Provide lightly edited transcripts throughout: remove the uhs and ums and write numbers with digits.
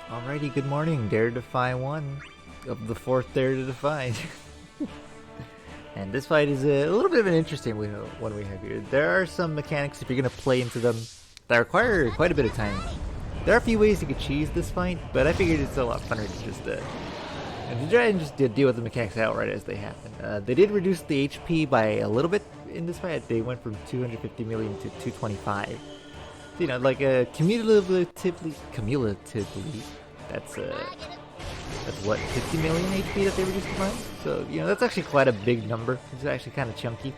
Alrighty, good morning, Dare to Defy 1 of the 4th Dare to Defy. And this fight is a little bit of an interesting one we have here. There are some mechanics, if you're going to play into them, that require quite a bit of time. There are a few ways you could cheese this fight, but I figured it's a lot funner to just try and just deal with the mechanics outright as they happen. They did reduce the HP by a little bit in this fight. They went from 250 million to 225. You know, like cumulatively, that's what, 50 million HP that they reduced by. So you know, that's actually quite a big number. It's actually kind of chunky,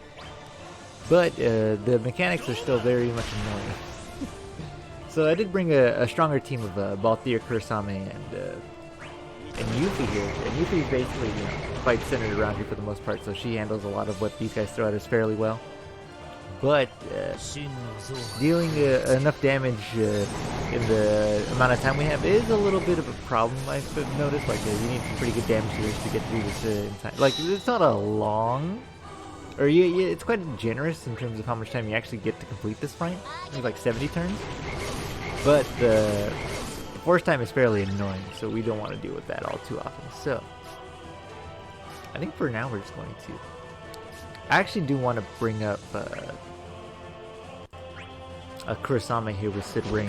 but the mechanics are still very much annoying. So I did bring a stronger team of Balthier, Kurasame, and Yuffie here. And Yuffie is basically, you know, fight centered around here for the most part, so she handles a lot of what these guys throw at us fairly well. But dealing enough damage in the amount of time we have is a little bit of a problem, I've noticed. Like, you need some pretty good damage dealers to get through this in time. Like, it's not a long, or it's quite generous in terms of how much time you actually get to complete this fight. It's like 70 turns. But the force time is fairly annoying, so we don't want to deal with that all too often. So, I think for now we're just going to... I actually do want to bring up a Kurasame here with Sid Ring.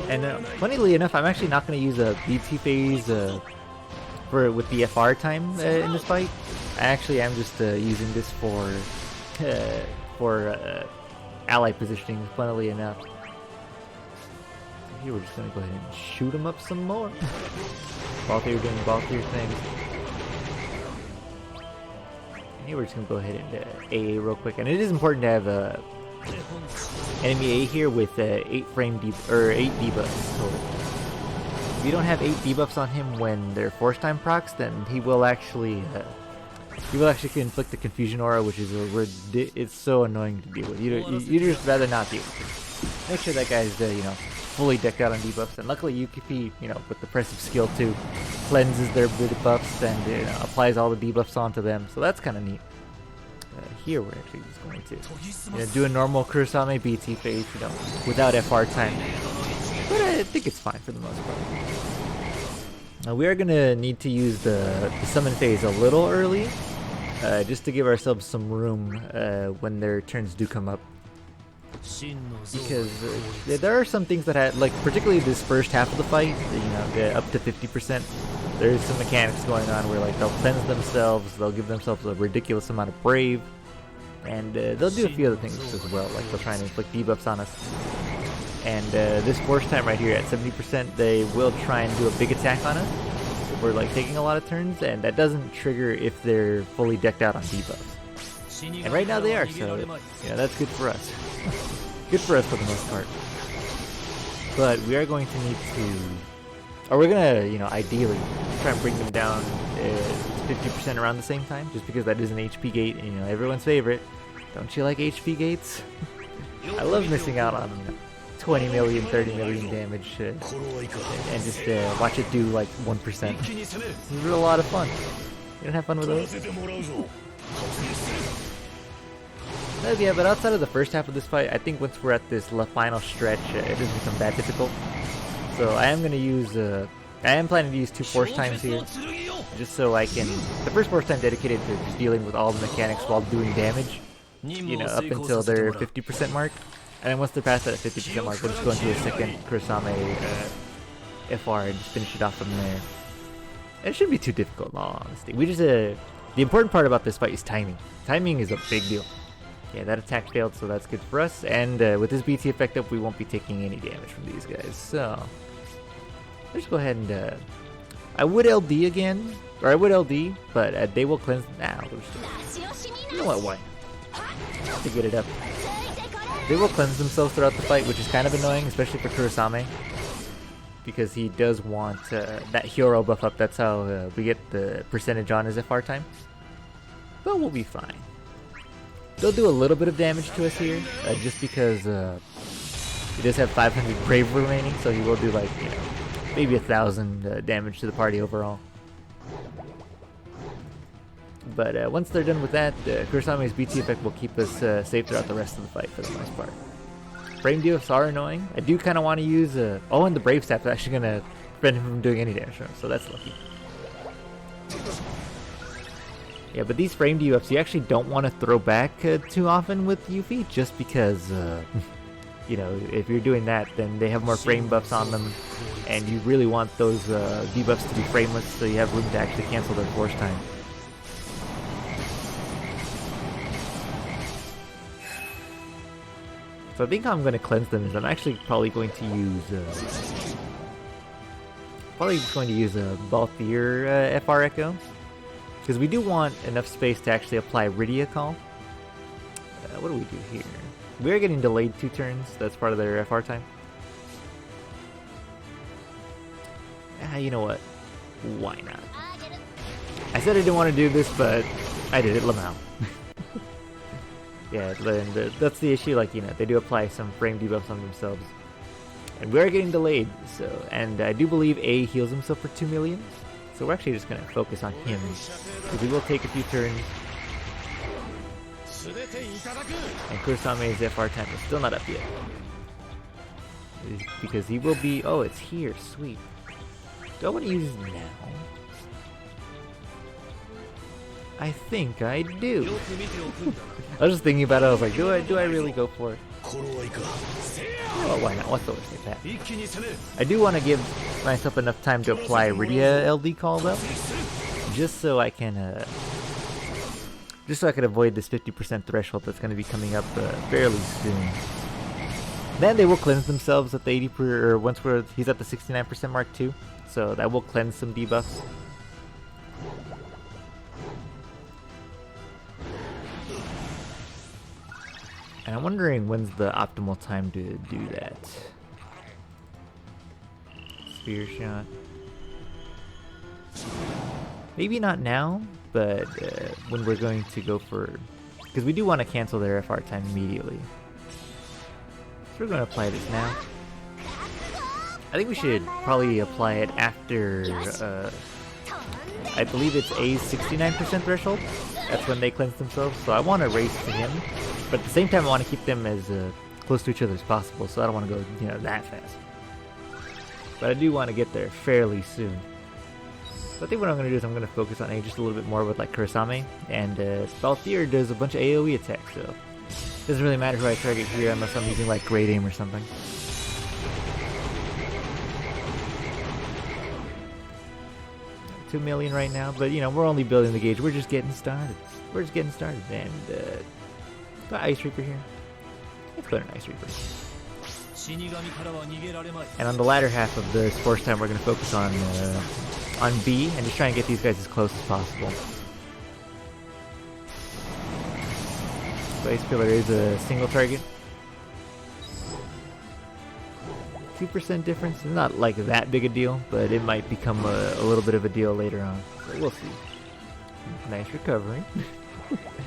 And funnily enough, I'm actually not going to use a BT phase with the FR time in this fight. I actually am just using this for ally positioning, funnily enough. Here we're just going to go ahead and shoot him up some more. Balthier doing Balthier things. And here we're just going to go ahead and AA real quick. And it is important to have enemy A here with 8 debuffs total. If you don't have 8 debuffs on him when they're force time procs, then he will actually inflict the confusion aura, which is it's so annoying to deal with. You'd just rather not deal with it. Make sure that guy's you know, fully decked out on debuffs, and luckily Yuffie, you know, with the pressive skill too, cleanses their debuffs and applies all the debuffs onto them. So that's kind of neat. Here we're actually just going to do a normal Kurasame BT phase, you know, without FR time. But I think it's fine for the most part. We are gonna need to use the summon phase a little early, just to give ourselves some room when their turns do come up. Because there are some things that like particularly this first half of the fight, you know, up to 50%, there's some mechanics going on where like they'll cleanse themselves, they'll give themselves a ridiculous amount of brave, and they'll do a few other things as well, like they'll try and inflict debuffs on us. And this force time right here at 70%, they will try and do a big attack on us if we're like taking a lot of turns, and that doesn't trigger if they're fully decked out on debuffs. And right now they are, so yeah, that's good for us. Good for us for the most part. But we are going to need to, or we're gonna, you know, ideally try and bring them down 50% around the same time, just because that is an HP gate, and, you know, everyone's favorite. Don't you like HP gates? I love missing out on 20 million, 30 million damage and just watch it do like 1%. It's a lot of fun. You don't have fun with those? Yeah, but outside of the first half of this fight, I think once we're at this final stretch, it doesn't become that difficult. So I am going to use, I am planning to use 2 force times here, just so I can, the first force time dedicated to just dealing with all the mechanics while doing damage, you know, up until their 50% mark. And then once they're past that 50% mark, we'll just go into a second Kurasame FR and just finish it off from there. It shouldn't be too difficult in all honesty. We just, the important part about this fight is timing. Timing is a big deal. Yeah, that attack failed, so that's good for us. And with this BT effect up, we won't be taking any damage from these guys. So, let's go ahead and, I would LD again, or I would LD, but they will cleanse, you know what, why? To get it up. They will cleanse themselves throughout the fight, which is kind of annoying, especially for Kurasame, because he does want that hero buff up. That's how we get the percentage on his FR time. But we'll be fine. They'll do a little bit of damage to us here, just because he does have 500 brave remaining, so he will do like, you know, maybe 1,000 damage to the party overall. But once they're done with that, Kurasame's BT effect will keep us safe throughout the rest of the fight for the most part. Frame debuffs are annoying. I do kind of want to use... oh, and the Brave Staff is actually going to prevent him from doing any damage to him, so that's lucky. Yeah, but these frame debuffs you actually don't want to throw back too often with Yuffie, just because, you know, if you're doing that, then they have more frame buffs on them, and you really want those debuffs to be frameless, so you have room to actually cancel their force time. So I think how I'm going to cleanse them is I'm actually probably going to use a Balthier FR Echo, because we do want enough space to actually apply Rydia Call. What do we do here? We're getting delayed 2 turns. That's part of their FR time. You know what? Why not? I said I didn't want to do this, but I did it, lmao. Yeah, that's the issue. Like, you know, they do apply some frame debuffs on themselves, and we're getting delayed. So, and I do believe A heals himself for 2 million. So we're actually just gonna focus on him, because he will take a few turns. And Kurasame's FR time is still not up yet, because he will be. Oh, it's here. Sweet. Do I want to use it now? I think I do. I was just thinking about it. I was like, do I really go for it? Oh, why not? What's the worst like that? I do want to give myself enough time to apply Rydia LD call though, just so I can avoid this 50% threshold that's going to be coming up fairly soon. Then they will cleanse themselves at the 80%, or once he's at the 69% mark too. So that will cleanse some debuffs. And I'm wondering when's the optimal time to do that. Spear shot. Maybe not now, but when we're going to go for... Because we do want to cancel their FR time immediately. So we're going to apply this now. I think we should probably apply it after... I believe it's A's 69% threshold. That's when they cleanse themselves. So I want to race to him. But at the same time, I want to keep them as close to each other as possible, so I don't want to go, you know, that fast. But I do want to get there fairly soon. So I think what I'm going to do is I'm going to focus on A just a little bit more with like Kurasame, and Balthier does a bunch of AoE attacks, so it doesn't really matter who I target here unless I'm using like great aim or something. $2 million right now, but you know, we're only building the gauge. We're just getting started. And got Ice Reaper here. Let's go to Ice Reaper. And on the latter half of this force time, we're going to focus on B and just try and get these guys as close as possible. So Ice Pillar is a single target. 2% difference is not like that big a deal, but it might become a little bit of a deal later on. So we'll see. Nice recovery.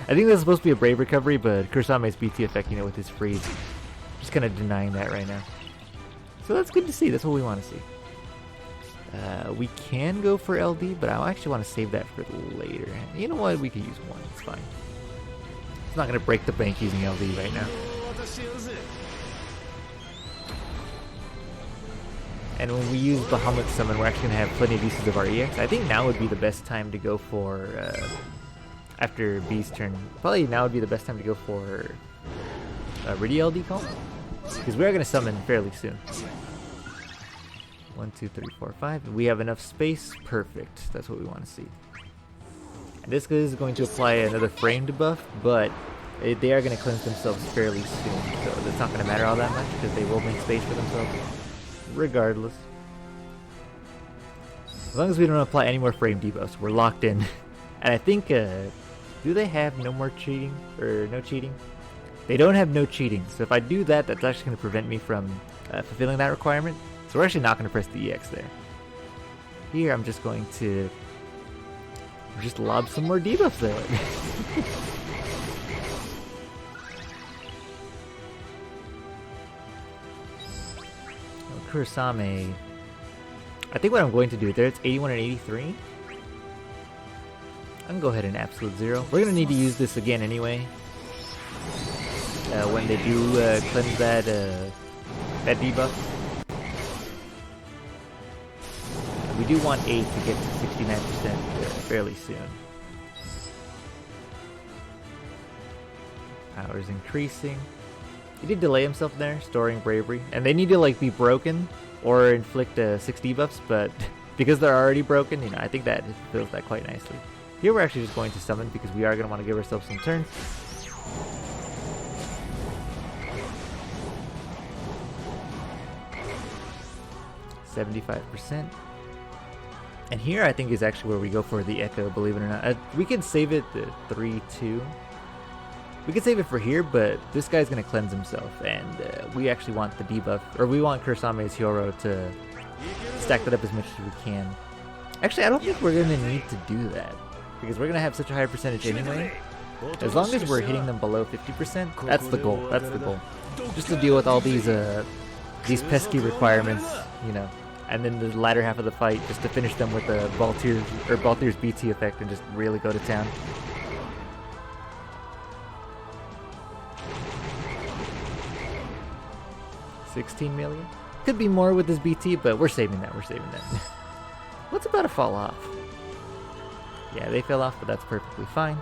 I think this is supposed to be a brave recovery, but Kurasame's BT effect, you know, with his freeze, just kind of denying that right now. So that's good to see. That's what we want to see. We can go for LD, but I actually want to save that for later. You know what? We could use one. It's fine. It's not going to break the bank using LD right now. And when we use Bahamut Summon, we're actually going to have plenty of uses of our EX. I think now would be the best time to go for... after B's turn, probably now would be the best time to go for Rydia LD call, because we are going to summon fairly soon. 1, 2, 3, 4, 5. And we have enough space. Perfect. That's what we want to see. And this is going to apply another frame debuff, but they are going to cleanse themselves fairly soon, so it's not going to matter all that much because they will make space for themselves regardless. As long as we don't apply any more frame debuffs, we're locked in. And I think, do they have no more cheating, or no cheating? They don't have no cheating, so if I do that, that's actually going to prevent me from fulfilling that requirement. So we're actually not going to press the EX there. Here, I'm just going to just lob some more debuffs there. Kurasame. I think what I'm going to do there, it's 81 and 83. I can go ahead and absolute 0. We're going to need to use this again anyway. When they do cleanse that debuff. We do want 8 to get to 69% fairly soon. Power's increasing. He did delay himself there, storing bravery. And they need to like be broken or inflict 6 debuffs, but because they're already broken, you know, I think that fills that quite nicely. Here we're actually just going to summon because we are going to want to give ourselves some turns. %75%. And here I think is actually where we go for the Echo, believe it or not. We could save it 3-2. We could save it for here, but this guy's going to cleanse himself, and we actually want the debuff, or we want Kurasame's Hero to stack that up as much as we can. Actually, I don't think we're going to need to do that, because we're going to have such a high percentage anyway. As long as we're hitting them below 50%, that's the goal, that's the goal. Just to deal with all these pesky requirements, you know. And then the latter half of the fight, just to finish them with the Balthier's BT effect and just really go to town. $16 million. Could be more with this BT, but we're saving that. We're saving that. What's about to fall off? Yeah, they fell off, but that's perfectly fine.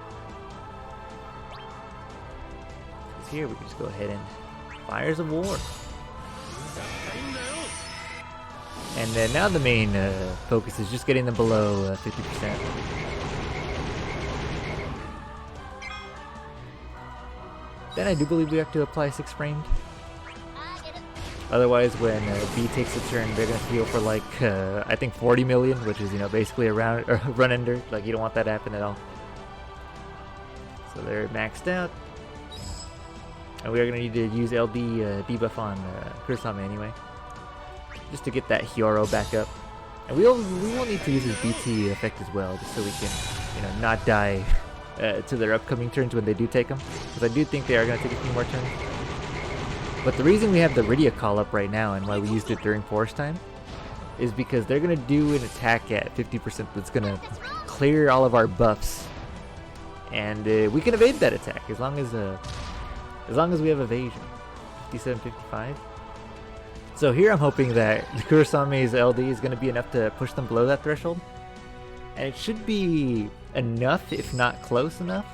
Because here we can just go ahead and Fires of War. And now the main focus is just getting them below 50%. Then I do believe we have to apply 6 framed. Otherwise, when B takes a turn, they're gonna heal for like I think 40 million, which is, you know, basically a run ender. Like, you don't want that to happen at all. So they're maxed out, and we are gonna need to use LD debuff on Kurasame anyway, just to get that Hero back up. And we will need to use his BT effect as well, just so we can, you know, not die to their upcoming turns when they do take them, because I do think they are gonna take a few more turns. But the reason we have the Rydia call up right now and why we used it during Forest time is because they're going to do an attack at 50% that's going to clear all of our buffs. And we can evade that attack as long as we have evasion. 57, 55. So here I'm hoping that Kurasame's LD is going to be enough to push them below that threshold. And it should be enough, if not close enough.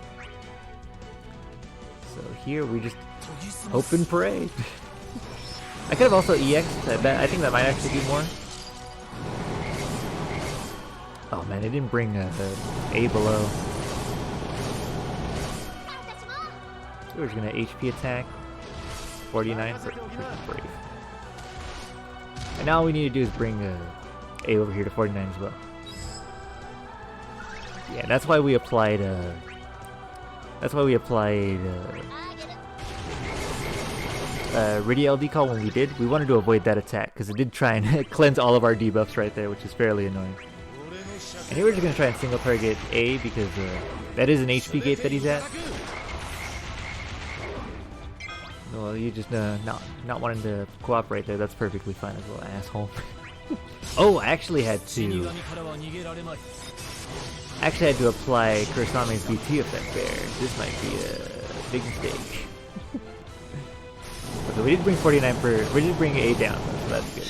So here we just hope and pray. I could have also EX'd. I think that might actually do more. Oh man, it didn't bring A below. We're just gonna HP attack. 49 for brave. And now all we need to do is bring A over here to 49 as well. Yeah, that's why we applied. Rydia LD call when we did. We wanted to avoid that attack because it did try and cleanse all of our debuffs right there, which is fairly annoying. And here we're just going to try and single target A because that is an HP gate that he's at. Well, you just not wanting to cooperate there, that's perfectly fine as well, asshole. Oh, I actually had to apply Kurasame's BT effect there. This might be a big mistake. So we did bring 49 we did bring A down, so that's good.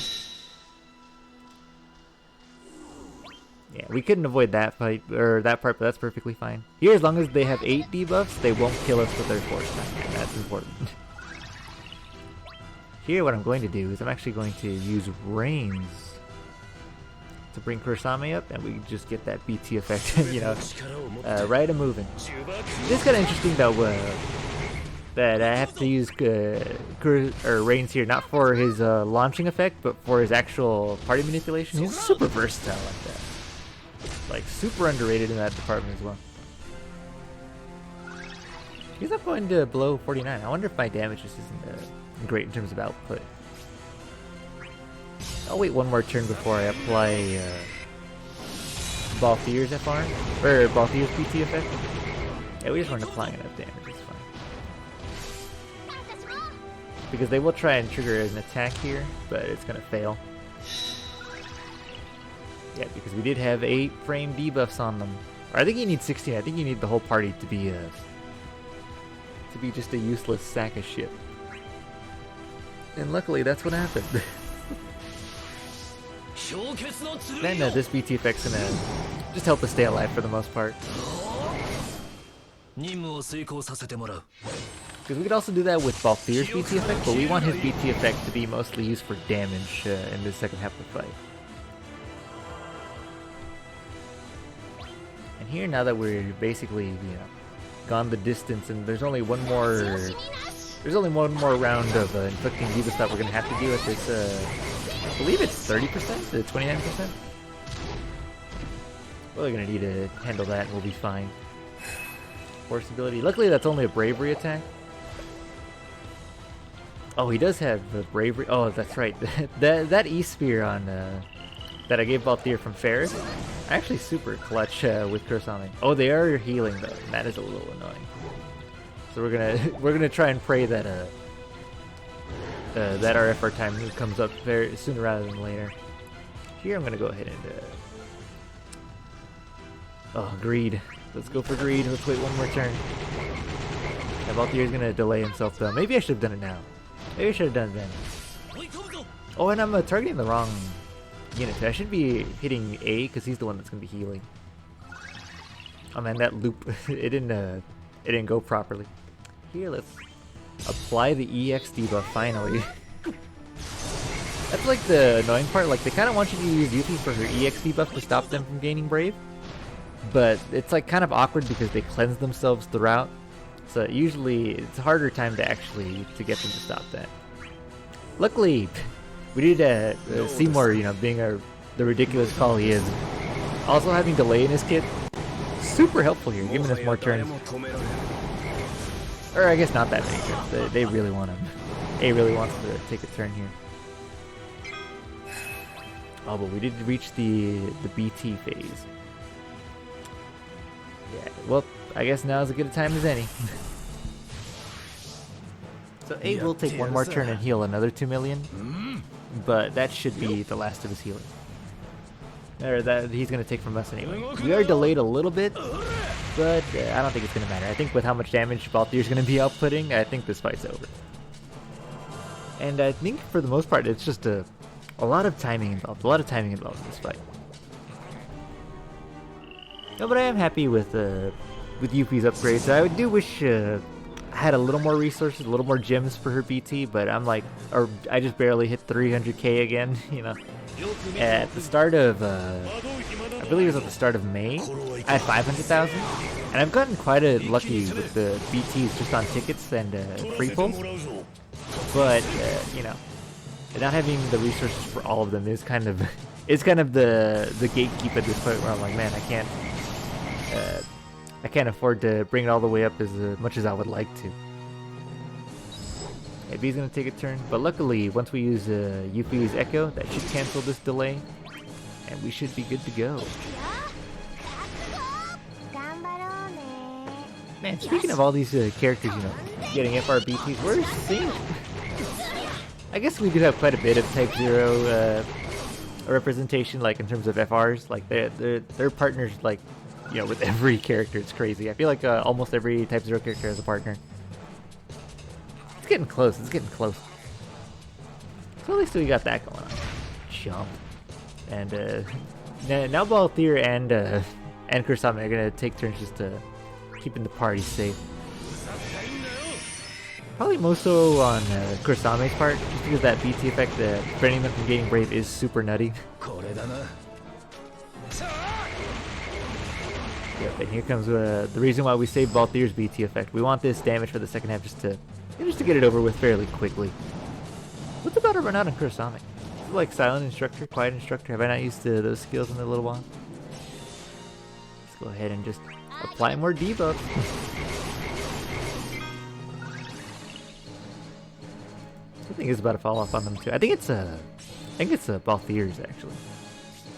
Yeah, we couldn't avoid that fight, or that part, but that's perfectly fine. Here, as long as they have 8 debuffs, they won't kill us with their force time, and that's important. Here, what I'm going to do is I'm actually going to use Reigns to bring Kurasame up, and we just get that BT effect, you know, right a moving. It's kind of interesting though that I have to use Reigns here, not for his launching effect, but for his actual party manipulation. He's super versatile like that. Like, super underrated in that department as well. He's not going to below 49. I wonder if my damage just isn't great in terms of output. I'll wait one more turn before I apply Balthier's FR, or Balthier's PT effect. Yeah, we just weren't applying enough damage, it's fine. Because they will try and trigger an attack here, but it's gonna fail. Yeah, because we did have 8 frame debuffs on them. Or I think you need 16. I think you need the whole party to be just a useless sack of shit. And luckily, that's what happened. Then this BT effect's gonna just help us stay alive for the most part. Because we could also do that with Balthier's BT effect, but we want his BT effect to be mostly used for damage in the second half of the fight. And here, now that we're basically, you know, gone the distance, and there's only one more round of inflicting debuffs that we're gonna have to do at this. I believe it's 30% to 29%. We're gonna need to handle that, and we'll be fine. Force ability. Luckily, that's only a bravery attack. Oh, he does have the bravery. Oh, that's right. that E-Spear on that I gave Balthier from Ferris, actually super clutch with Kurasame. Oh, they are healing though. That is a little annoying. So we're gonna try and pray that that our FR time comes up very sooner rather than later. Here, I'm gonna go ahead and oh, greed. Let's go for greed. Let's wait one more turn. Yeah, Balthier's gonna delay himself though. Maybe I should have done it now. Maybe I should have done it then. Oh, and I'm targeting the wrong unit. I should be hitting A because he's the one that's gonna be healing. Oh man, that loop it didn't go properly. Here, let's apply the EX debuff finally. That's like the annoying part. Like they kind of want you to use Yuffie for her EX debuff to stop them from gaining Brave, but it's like kind of awkward because they cleanse themselves throughout. So usually it's a harder time to actually get them to stop that. Luckily, we did Seymour, you know, being the ridiculous call he is, also having delay in his kit, super helpful here, giving us more turns. Or I guess not that many turns. They really want him. A really wants to take a turn here. Oh, but we did reach the BT phase. Yeah, well, I guess now is as good a time as any. So A will take one more turn and heal another 2 million, but that should be the last of his healing. Or that he's going to take from us anyway. We are delayed a little bit, but I don't think it's going to matter. I think with how much damage Balthier's going to be outputting, I think this fight's over. And I think for the most part, it's just a lot of timing involved. A lot of timing involved in this fight. No, but I am happy with Yuffie's upgrades. I do wish I had a little more resources, a little more gems for her BT, but I'm like, or I just barely hit 300k again, you know. At the start of, I believe it was at the start of May, I had 500,000, and I've gotten quite lucky with the BTs just on tickets and free pulls. But you know, not having the resources for all of them is kind of the gatekeep at this point where I'm like, man, I can't afford to bring it all the way up as much as I would like to. Maybe he's gonna take a turn, but luckily once we use Yuffie's Echo, that should cancel this delay, and we should be good to go. Man, speaking of all these characters, you know, getting FRBTs, where's Sync? I guess we do have quite a bit of Type 0 representation, like in terms of FRs. Like they're partners, like, you know, with every character. It's crazy. I feel like almost every Type 0 character has a partner. It's getting close. It's getting close. So at least we got that going on. Jump. And now Balthier and Kurasame are gonna take turns just keeping the party safe. Probably most so on Kurasame's part, just because that BT effect, preventing them from getting Brave, is super nutty. Yep, and here comes the reason why we saved Balthier's BT effect. We want this damage for the second half just to get it over with fairly quickly. What's about to run out on Kurasame? Is it like Silent Instructor, Quiet Instructor? Have I not used those skills in a little while? Let's go ahead and just apply more debuffs. I think it's about to fall off on them too. I think it's Balthier's actually.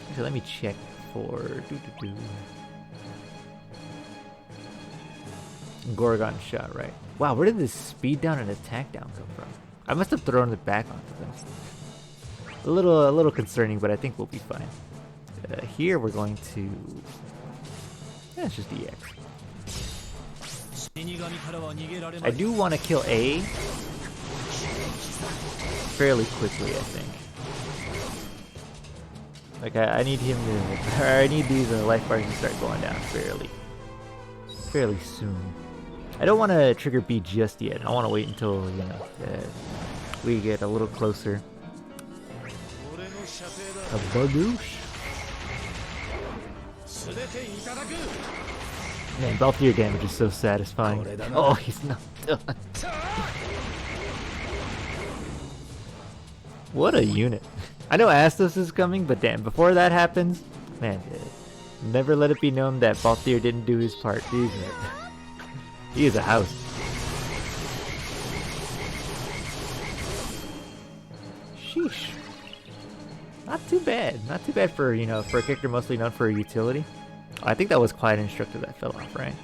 Actually, let me check for Gorgon shot, right? Wow, where did this speed down and attack down come from? I must have thrown it back onto them. A little concerning, but I think we'll be fine. Here we're going to. Yeah, it's just EX. I do want to kill A fairly quickly, I think. Like I need him to, or I need these life bars to start going down fairly soon. I don't want to trigger B just yet. I want to wait until, you know, we get a little closer. A badoosh. Man, Balthier damage is so satisfying. Oh, he's not done. What a unit. I know Astos is coming, but damn, before that happens, man, never let it be known that Balthier didn't do his part. He is a house. Sheesh. Not too bad. Not too bad for, you know, for a character mostly known for a utility. Oh, I think that was Quiet Instructor that fell off, right?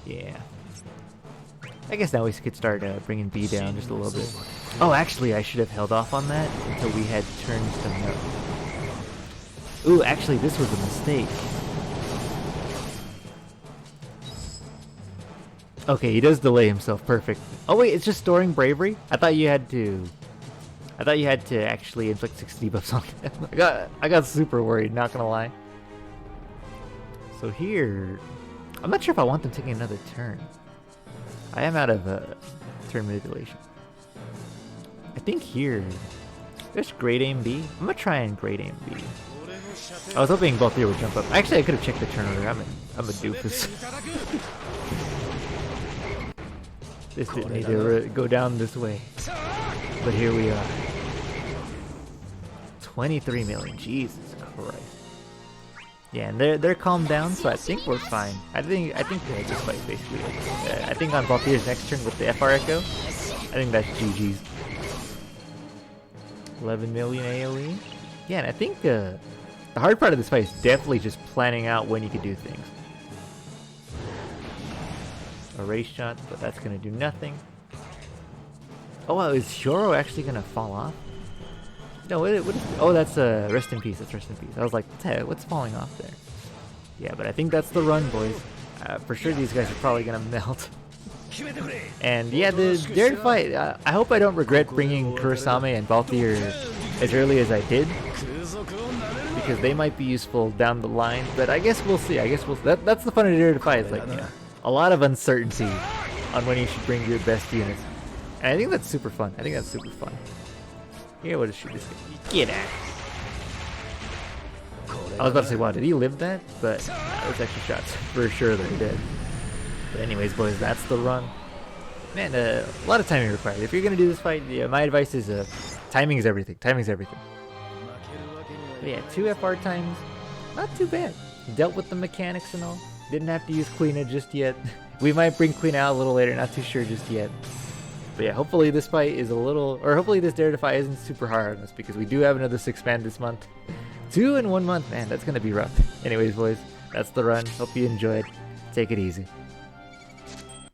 Yeah. I guess now we could start bringing B down just a little bit. Oh, actually, I should have held off on that until we had turns to no. Ooh, actually, this was a mistake. Okay, he does delay himself. Perfect. Oh wait, it's just storing bravery? I thought you had to actually inflict 6 debuffs on him. I got super worried, not gonna lie. So here, I'm not sure if I want them taking another turn. I am out of turn manipulation. I think here, there's Great Aim B. I'm gonna try and Great Aim B. I was hoping Balthier would jump up. Actually, I could have checked the turn order. I'm a doofus. This didn't need to go down this way. But here we are. 23 million. Jesus Christ. Yeah, and they're calmed down, so I think we're fine. I think this fight basically. I think on Balthier's next turn with the FR Echo, I think that's GG's. 11 million AOE. Yeah, and I think the hard part of this fight is definitely just planning out when you can do things. A race shot, but that's gonna do nothing. Oh wow, is Shoro actually gonna fall off? No, what is, oh, that's rest in peace. That's rest in peace. I was like, what's falling off there? Yeah, but I think that's the run, boys. For sure, these guys are probably gonna melt. And yeah, the Dare fight. I hope I don't regret bringing Kurasame and Balthier as early as I did, because they might be useful down the line. But I guess we'll see. I guess we'll. That's the fun of Dare fight. It's like, you know, a lot of uncertainty on when you should bring your best units. And I think that's super fun. Yeah, what did she just get at? I was about to say, wow, did he live that? But those extra shots for sure they're dead. But anyways, boys, that's the run. Man, a lot of timing required. If you're gonna do this fight, yeah, my advice is timing is everything. Timing is everything. But yeah, 2 FR times, not too bad. Dealt with the mechanics and all. Didn't have to use Quina just yet. We might bring Quina out a little later, not too sure just yet. But yeah, hopefully this fight is a little, or hopefully this Dare Defy isn't super hard on us, because we do have another 6-man this month. 2 in 1 month, man, that's gonna be rough. Anyways, boys, that's the run. Hope you enjoyed. Take it easy.